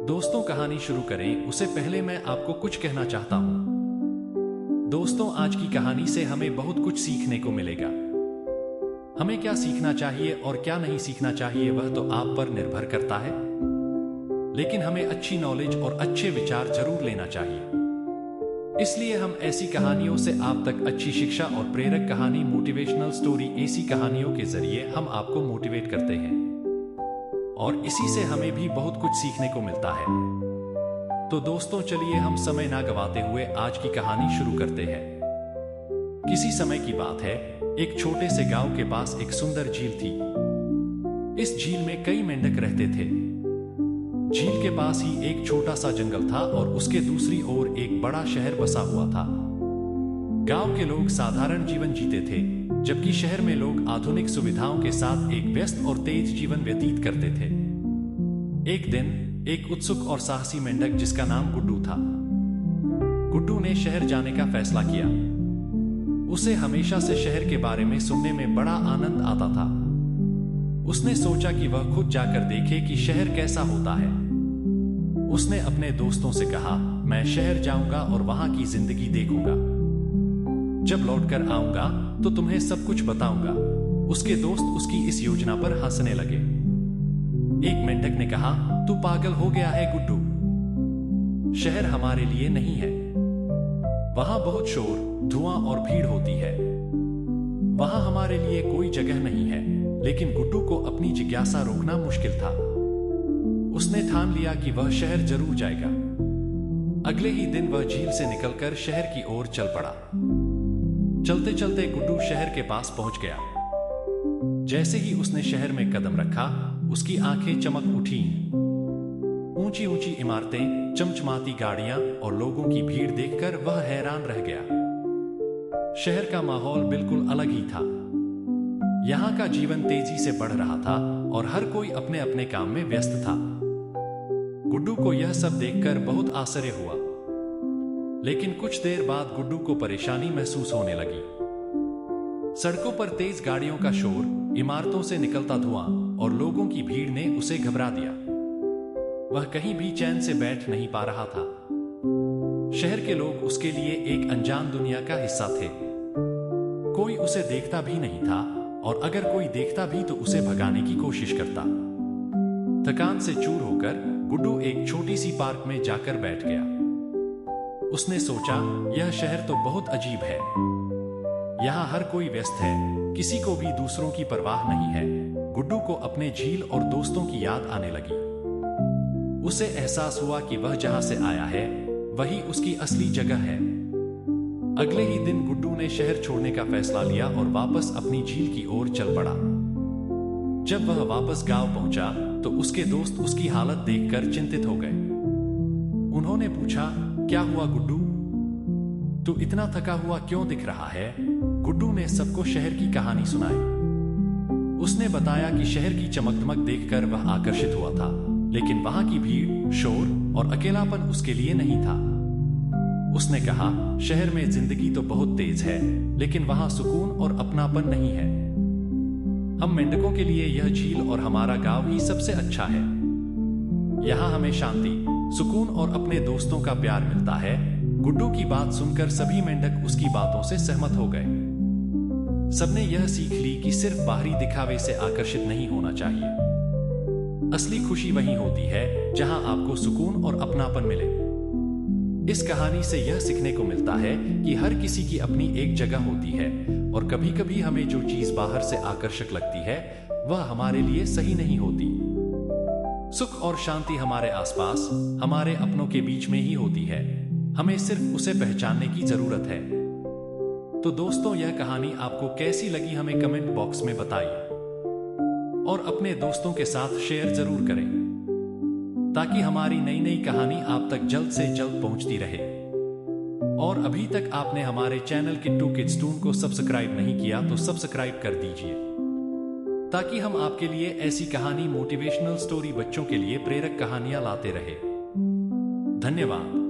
दोस्तों, कहानी शुरू करें उससे पहले मैं आपको कुछ कहना चाहता हूं। दोस्तों, आज की कहानी से हमें बहुत कुछ सीखने को मिलेगा। हमें क्या सीखना चाहिए और क्या नहीं सीखना चाहिए वह तो आप पर निर्भर करता है, लेकिन हमें अच्छी नॉलेज और अच्छे विचार जरूर लेना चाहिए। इसलिए हम ऐसी कहानियों से आप तक अच्छी शिक्षा और प्रेरक कहानी, मोटिवेशनल स्टोरी, ऐसी कहानियों के जरिए हम आपको मोटिवेट करते हैं और इसी से हमें भी बहुत कुछ सीखने को मिलता है। तो दोस्तों, चलिए हम समय ना गवाते हुए आज की कहानी शुरू करते हैं। किसी समय की बात है, एक छोटे से गांव के पास एक सुंदर झील थी। इस झील में कई मेंढक रहते थे। झील के पास ही एक छोटा सा जंगल था और उसके दूसरी ओर एक बड़ा शहर बसा हुआ था। गांव के लोग साधारण जीवन जीते थे, जबकि शहर में लोग आधुनिक सुविधाओं के साथ एक व्यस्त और तेज जीवन व्यतीत करते थे। एक दिन एक उत्सुक और साहसी मेंढक जिसका नाम गुड्डू था। गुड्डू ने शहर जाने का फैसला किया। उसे हमेशा से शहर के बारे में सुनने में बड़ा आनंद आता था। उसने सोचा कि वह खुद जाकर देखे कि शहर कैसा होता है। उसने अपने दोस्तों से कहा, मैं शहर जाऊंगा और वहां की जिंदगी देखूंगा। जब लौटकर आऊंगा तो तुम्हें सब कुछ बताऊंगा। उसके दोस्त उसकी इस योजना पर हंसने लगे। एक मेंढक ने कहा, तू पागल हो गया है गुड्डू। शहर हमारे लिए नहीं है। वहां बहुत शोर, धुआं और भीड़ होती है। वहां हमारे लिए कोई जगह नहीं है। लेकिन गुड्डू को अपनी जिज्ञासा रोकना मुश्किल था। उसने ठान लिया कि वह शहर जरूर जाएगा। अगले ही दिन वह झील से निकलकर शहर की ओर चल पड़ा। चलते चलते गुड्डू शहर के पास पहुंच गया। जैसे ही उसने शहर में कदम रखा, उसकी आंखें चमक उठी। ऊंची ऊंची इमारतें, चमचमाती गाड़ियां और लोगों की भीड़ देखकर वह हैरान रह गया। शहर का माहौल बिल्कुल अलग ही था। यहां का जीवन तेजी से बढ़ रहा था और हर कोई अपने अपने काम में व्यस्त था। गुड्डू को यह सब देखकर बहुत आश्चर्य हुआ। लेकिन कुछ देर बाद गुड्डू को परेशानी महसूस होने लगी। सड़कों पर तेज गाड़ियों का शोर, इमारतों से निकलता धुआं और लोगों की भीड़ ने उसे घबरा दिया। वह कहीं भी चैन से बैठ नहीं पा रहा था। शहर के लोग उसके लिए एक अनजान दुनिया का हिस्सा थे। कोई उसे देखता भी नहीं था और अगर कोई देखता भी तो उसे भगाने की कोशिश करता। थकान से चूर होकर गुड्डू एक छोटी सी पार्क में जाकर बैठ गया। उसने सोचा, यह शहर तो बहुत अजीब है। यहाँ हर कोई व्यस्त है, किसी को भी दूसरों की परवाह नहीं है। गुड्डू को अपने झील और दोस्तों की याद आने लगी। उसे एहसास हुआ कि वह जहां से आया है वही उसकी असली जगह है। अगले ही दिन गुड्डू ने शहर छोड़ने का फैसला लिया और वापस अपनी झील की ओर चल पड़ा। जब वह वापस गांव पहुंचा तो उसके दोस्त उसकी हालत देखकर चिंतित हो गए। उन्होंने पूछा, क्या हुआ गुड्डू? तू इतना थका हुआ क्यों दिख रहा है? गुड्डू ने सबको शहर की कहानी सुनाई। उसने बताया कि शहर की चमक-दमक देखकर वह आकर्षित हुआ था, लेकिन वहां की भीड़, शोर और अकेलापन उसके लिए नहीं था। उसने कहा, शहर में जिंदगी तो बहुत तेज है, लेकिन वहां सुकून और अपनापन नहीं है। हम मेंढकों के लिए यह झील और हमारा गांव ही सबसे अच्छा है। यहां हमें शांति, सुकून और अपने दोस्तों का प्यार मिलता है। गुड्डू की बात सुनकर सभी मेंढक उसकी बातों से सहमत हो गए। सबने यह सीख ली कि सिर्फ बाहरी दिखावे से आकर्षित नहीं होना चाहिए। असली खुशी वहीं होती है जहां आपको सुकून और अपनापन मिले। इस कहानी से यह सीखने को मिलता है कि हर किसी की अपनी एक जगह होती है और कभी-कभी हमें जो चीज बाहर से आकर्षक लगती है वह हमारे लिए सही नहीं होती। सुख और शांति हमारे आसपास, हमारे अपनों के बीच में ही होती है। हमें सिर्फ उसे पहचानने की जरूरत है। तो दोस्तों, यह कहानी आपको कैसी लगी हमें कमेंट बॉक्स में बताइए और अपने दोस्तों के साथ शेयर जरूर करें ताकि हमारी नई नई कहानी आप तक जल्द से जल्द पहुंचती रहे। और अभी तक आपने हमारे चैनल किट्टू किड्स टून को सब्सक्राइब नहीं किया तो सब्सक्राइब कर दीजिए ताकि हम आपके लिए ऐसी कहानी, मोटिवेशनल स्टोरी, बच्चों के लिए प्रेरक कहानियां लाते रहे। धन्यवाद।